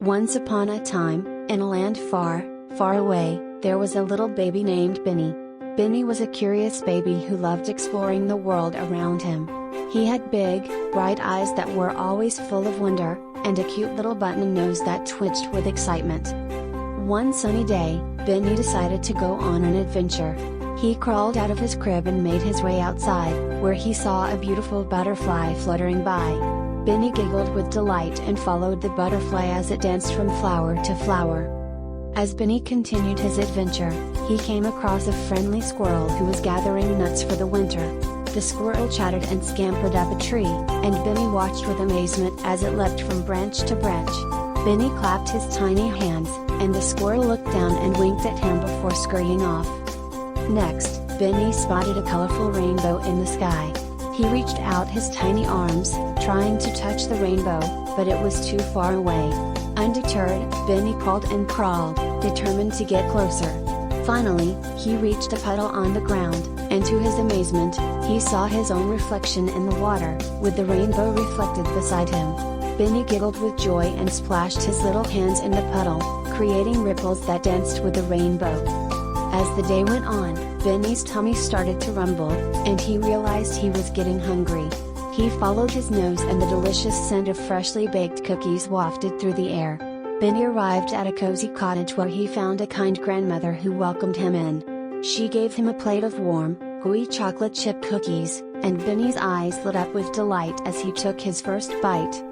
Once upon a time, in a land far, far away, there was a little baby named Benny. Benny was a curious baby who loved exploring the world around him. He had big, bright eyes that were always full of wonder, and a cute little button nose that twitched with excitement. One sunny day, Benny decided to go on an adventure. He crawled out of his crib and made his way outside, where he saw a beautiful butterfly fluttering by. Benny giggled with delight and followed the butterfly as it danced from flower to flower. As Benny continued his adventure, he came across a friendly squirrel who was gathering nuts for the winter. The squirrel chattered and scampered up a tree, and Benny watched with amazement as it leapt from branch to branch. Benny clapped his tiny hands, and the squirrel looked down and winked at him before scurrying off. Next, Benny spotted a colorful rainbow in the sky. He reached out his tiny arms, trying to touch the rainbow, but it was too far away. Undeterred, Benny crawled and crawled, determined to get closer. Finally, he reached a puddle on the ground, and to his amazement, he saw his own reflection in the water, with the rainbow reflected beside him. Benny giggled with joy and splashed his little hands in the puddle, creating ripples that danced with the rainbow. As the day went on, Benny's tummy started to rumble, and he realized he was getting hungry. He followed his nose and the delicious scent of freshly baked cookies wafted through the air. Benny arrived at a cozy cottage where he found a kind grandmother who welcomed him in. She gave him a plate of warm, gooey chocolate chip cookies, and Benny's eyes lit up with delight as he took his first bite.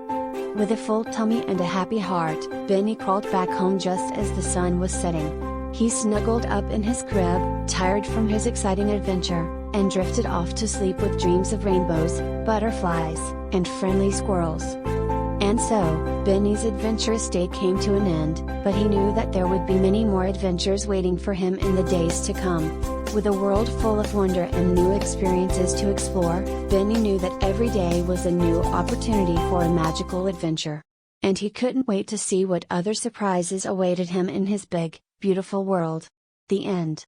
With a full tummy and a happy heart, Benny crawled back home just as the sun was setting. He snuggled up in his crib, tired from his exciting adventure, and drifted off to sleep with dreams of rainbows, butterflies, and friendly squirrels. And so, Benny's adventurous day came to an end, but he knew that there would be many more adventures waiting for him in the days to come. With a world full of wonder and new experiences to explore, Benny knew that every day was a new opportunity for a magical adventure. And he couldn't wait to see what other surprises awaited him in his big, beautiful world. The end.